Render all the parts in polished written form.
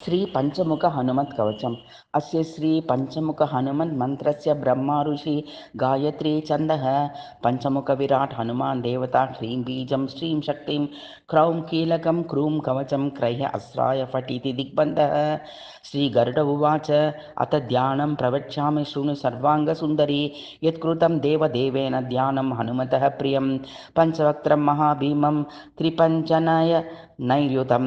श्री पंचमुख हनुमत् कवचम्। अस्य श्री पंचमुख हनुमन् मंत्रस्य ब्रह्मा ऋषि गायत्री छन्दः। पंचमुख विराट हनुमान् देवता ह्रीं बीजं श्रीं शक्तिं क्रौं कीलकं क्रूं कवचं क्रह्य अस्राय फट् इति दिग्बन्धः। श्री गरुड उवाच अथ ध्यानं प्रवक्ष्यामि शृणु सर्वाङ्गसुन्दरी यत्कृतं देवदेवेन ध्यानं हनुमतः प्रियं। पंचवक्त्रं महाभीमं त्रिपञ्चनय नैर्युतं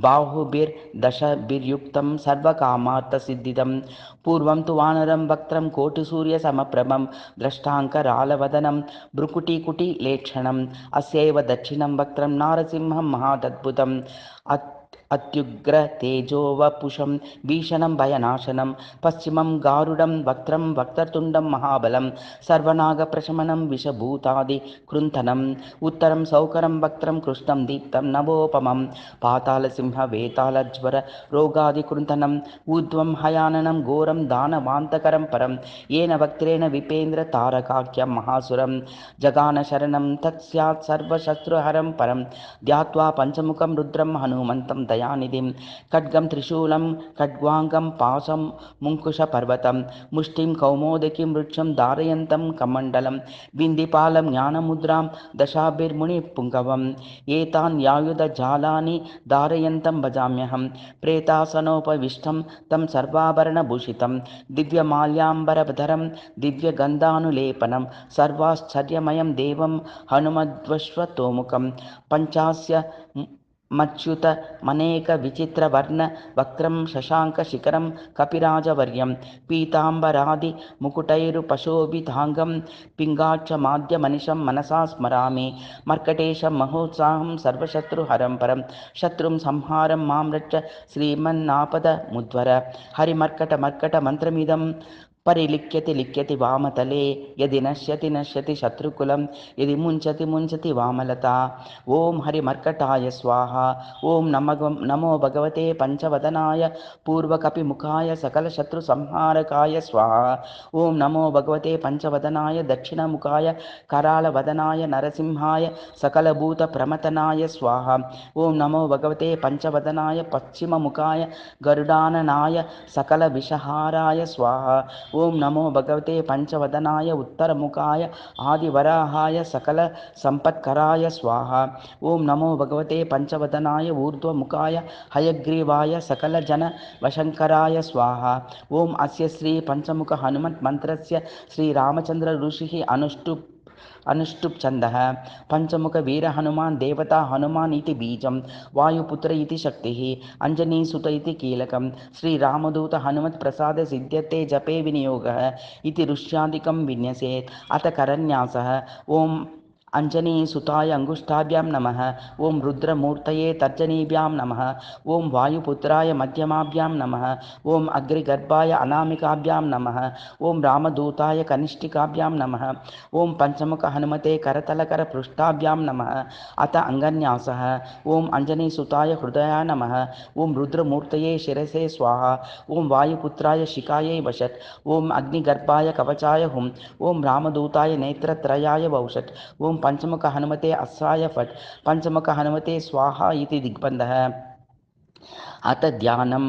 बाहुभिर्दशभिर्युक्तं सर्वकामार्थसिद्धिदं। पूर्वं तु वानरं वक्त्रं कोटिसूर्यसमप्रभं द्रष्टाङ्करालवदनं भ्रुकुटिकुटिलेक्षणम्। अस्यैव दक्षिणं वक्त्रं नारसिंहं महादद्भुतम् अत्युग्र तेजोवपुषं भीषणं भयनाशनं। पश्चिमं गारुडं वक्त्रं वक्रतुण्डं महाबलं सर्वनागप्रशमनं विषभूतादिकृन्तनम्। उत्तरं सौकरं वक्त्रं कृष्णं दीप्तं नवोपमं पातालसिंह वेतालज्वर रोगादिकृन्तनम्। ऊर्ध्वं हयाननं घोरं दानवान्तकरं परं येन वक्त्रेण विपेन्द्र तारकाख्यं महासुरं जगान शरणं तत्स्यात् सर्वशत्रुहरं परं ध्यात्वा पंचमुखं रुद्रं हनुमन्तं दयानिधिं। खड्गं त्रिशूलं खड्ग्वाङ्गं पाशं मुङ्कुशपर्वतं मुष्टिं कौमोदकीं वृक्षं धारयन्तं कमण्डलं बिन्दिपालं ज्ञानमुद्रां दशाभिर्मुनिपुङ्गवम्। एतान् यायुधजालानि धारयन्तं भजाम्यहं प्रेतासनोपविष्टं तं सर्वाभरणभूषितं दिव्यमाल्याम्बरधरं दिव्यगन्धानुलेपनं सर्वाश्चर्यमयं देवं हनुमद्वश्वतोमुखं। पञ्चास्य मच्युत मनेक विचित्रवर्ण वक्त्रं शशाङ्कशिखरं कपिराजवर्यं पीताम्बरादि मुकुटैरुपशोभिताङ्गं पिङ्गाक्षमाद्यमनिशं मनसा स्मरामि। मर्कटेशं महोत्साहं सर्वशत्रुहरं परं शत्रुं संहारं मां रक्ष श्रीमन्नापदमुद्वर। हरिमर्कटमर्कटमन्त्रमिदं परिलिख्यति लिख्यति वामतले यदि नश्यति नश्यति शत्रुकुलं यदि मुञ्चति मुञ्चति वामलता। ओं हरिमर्कटाय स्वाहा। ओं नमो भगवते पंचवदनाय पूर्वकपिमुखाय सकलशत्रुसंहारकाय स्वाहा। ओं नमो भगवते पंचवदनाय दक्षिणमुखाय करालवदनाय नरसिंहाय सकलभूतप्रमथनाय स्वाहा। ओं नमो भगवते पंचवदनाय पश्चिममुखाय गरुडाननाय सकलविषहाराय स्वाहा। ओं नमो भगवते पंचवदनाय उत्तरमुखाय आदिवराहाय सकलसम्पत्कराय स्वाहा। ओं नमो भगवते पंचवदनाय ऊर्ध्वमुखाय हयग्रीवाय सकलजनवशङ्कराय स्वाहा। ओं अस्य श्री पंचमुख हनुमत् मंत्रस्य श्री रामचंद्र ऋषिः अनुष्टुप् छन्दः। पंचमुख वीर हनुमान् देवता हनुमान् इति बीजं वायुपुत्र इति शक्तिः अंजनीसुत इति कीलकं श्री रामदूत हनुमत् प्रसाद सिद्ध्यते जपे विनियोगः इति ऋष्यादिकं विन्यसेत्। अथ करन्यासः। ओं अंजनीसुताय अंगुष्ठाभ्यां नमः। ओं रुद्रमूर्तये तर्जनीभ्यां नमः। ओं वायुपुत्राय मध्यमाभ्यां नमः। ओं अग्निगर्भाय अनामिकाभ्यां नमः। ओं रामदूताय कनिष्ठिकाभ्यां नमः। ओं पंचमुख हनुमते करतलकरपृष्ठाभ्यां नमः। अथ अंगन्यासः। ओं अंजनीसुताय हृदयाय नमः। ओं रुद्रमूर्तये शिरसे स्वाहा। ओं वायुपुत्राय शिखायै वषट्। ओं अग्निगर्भाय कवचाय हुम्। ओं रामदूताय नेत्रत्रयाय वौषट्। ओं पंचमुख हनुमते अस्राय फट्। पंचमुख हनुमते स्वाहा इति दिग्बन्धः। अथ ध्यानं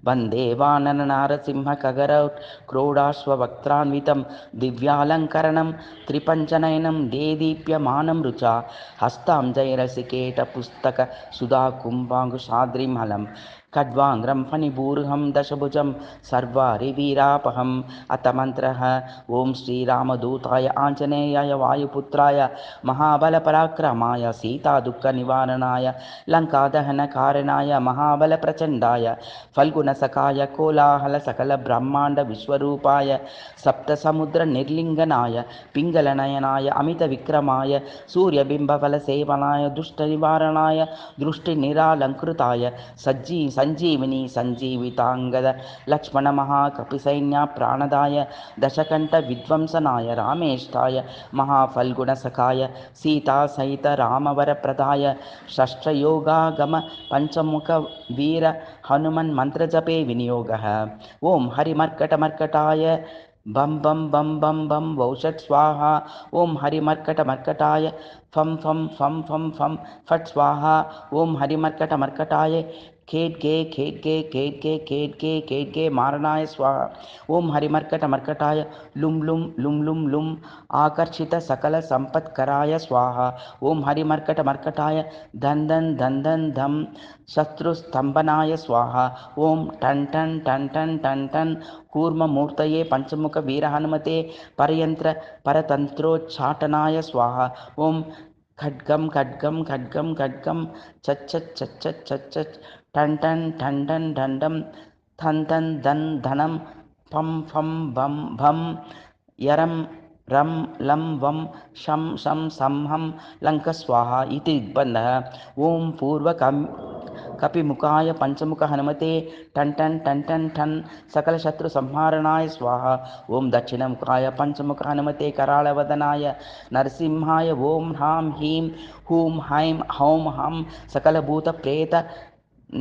वन्दे वानरनारसिंहखगरौ क्रोडाश्ववक्त्रान्वितं दिव्यालङ्करणं त्रिपञ्चनयनं देदीप्यमानं रुचा हस्ताञ्जैरसिकेटपुस्तकसुधाकुम्भाङ्कुशाद्रिं हलं खड्वाङ्ग्रं फणिभूरुहं दशभुजं सर्वारिवीरापहम्। अथ मन्त्रः। ओं श्रीरामदूताय आञ्जनेयाय वायुपुत्राय महाबलपराक्रमाय सीतादुःखनिवारणाय लङ्कादहनकारणाय महाबलप्रचण्डाय फल्गुणसखाय कोलाहल सकलब्रह्माण्डविश्वरूपाय सप्तसमुद्रनिर्लिङ्गनाय पिङ्गलनयनाय अमितविक्रमाय सूर्यबिम्बफलसेवनाय दुष्टनिवारणाय दृष्टिनिरालङ्कृताय संजीविनी संजीविताङ्गद लक्ष्मणमहाकपिसैन्यप्राणदाय दशकण्ठविध्वंसनाय रामेष्ठाय महाफल्गुणसखाय सीतासहित रामवरप्रदाय षष्ठयोगागम पंचमुख वीर हनुमन् मंत्रजपे विनियोगः। ओं हरिमर्कटमर्कटाय बम बम बम बम बम वौषट् स्वाहा। ओं हरिमर्कटमर्कटाय फम फम फम फम फम फट स्वाहा। ओं हरिमर्कटमर्कटाय खेड्गे खेड्गे खेड्गे खेड्गे खेड्गे मारणाय स्वाहा। ओम हरिमर्कट मर्कटाय लुम लुम लुम लुम लुम आकर्षित सकल संपत्कराय स्वाहा। ओम हरिमर्कट मर्कटाय धन धन धन धन धम शत्रुस्तंभनाय स्वाहा। ओम टन टन टन टन टन टन कूर्ममूर्तये पंचमुख वीर हनुमते परयंत्र परतंत्रोच्चाटनाय स्वाहा। ओम खड्गम खड्गम खड्गम खड्गम चच्चच चच्चच चच्चच टन टन टन टन डंडम थन थन धन धनम फम फम भम भम यरम रम लं वं शं शं संहं लंक स्वाहा इति दिग्बन्धः। ओम पूर्वकं कपिमुखाय पंचमुख हनुमते टन टन टन टन टन सकल शत्रु संहारणाय स्वाहा। ओम दक्षिणमुखाय पंचमुख हनुमते करालवदनाय नरसिंहाय ओम ह्रां ह्रीं हूं हैं हौं हं सकल भूत प्रेत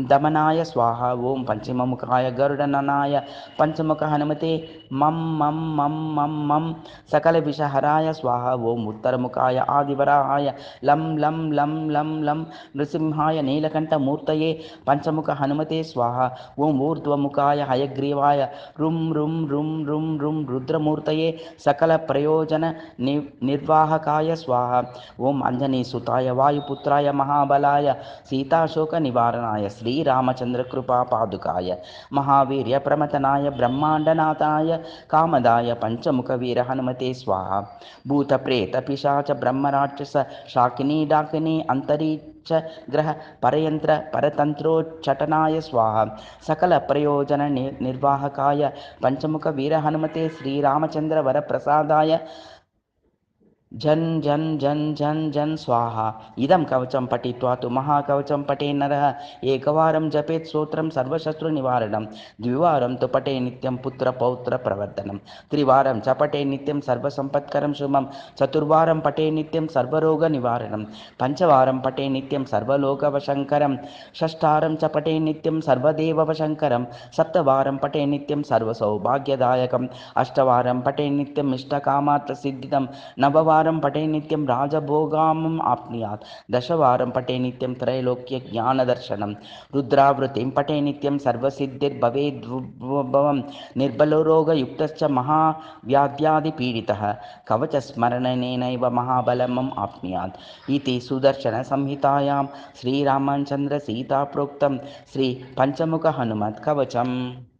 दमनाय स्वाहा। ओम पंचममुखाय गरुडननाय पंचमुख हनुमते मम मम मम मम मम सकल विषहराय स्वाहा। ओम उत्तरमुखाय आदिवराहाय लं लं लं लं लं नृसिंहाय नीलकंठ मूर्तये पंचमुख हनुमते स्वाहा। ओम ऊर्ध्वमुखाय हयग्रीवाय रुं रुं रुं रुं रुं रुद्रमूर्तये सकल प्रयोजन निर्वाहकाय स्वाहा। ओम अंजनी सुताय वायुपुत्राय महाबलाय सीताशोक निवारणाय श्रीरामचंद्र कृपा पादुकाय महावीर्य प्रमथनाय ब्रह्मांडनाथाय कामदाय पंचमुख वीर हनुमते स्वाहा। भूत प्रेत पिशाच ब्रह्म राक्षस शाकिनी डाकिनी अंतरिक्ष ग्रह परयंत्र परतंत्रोच्चटनाय स्वाहा। सकल प्रयोजन निर्वाहकाय पंचमुख वीर हनुमते श्रीरामचंद्र वर प्रसादाय जन जन जन जन जन स्वाहा। इदं कवचं पठित्वा तु महाकवचं पठे नरः एकवारं जपेत् स्तोत्रं सर्वशत्रु निवारणं। द्विवारं तु पठे नित्यं पुत्र पौत्र प्रवर्धनं। त्रिवारं च पठे नित्यं सर्वसंपत्करं शुभं। चतुर्वारं पठे नित्यं सर्वरोग निवारणं। पंचवारं पठे नित्यं सर्वलोकवशंकरं। षष्ठारं च पठे नित्यं सर्वदेववशंकरं। सप्तवारं पठे नित्यं सर्वसौभाग्यदायकम्। अष्टवारं पठे नित्यं इष्टकामार्थसिद्धिदं। नववारं पठे नित्यं राजभोगामम् आप्नुयात्। दशवारं पठे नित्यं त्रैलोक्यज्ञानदर्शनं। रुद्रावृतिं पठे नित्यं सर्वसिद्धिर्भवेद्भवं। निर्बलो रोगयुक्तश्च महाव्याध्यादिपीडितः कवचस्मरणेनैव महाबलम् आप्नुयात् इति सुदर्शनसंहितायां श्रीरामचन्द्र सीता प्रोक्तं श्री पंचमुख हनुमत् कवचम्।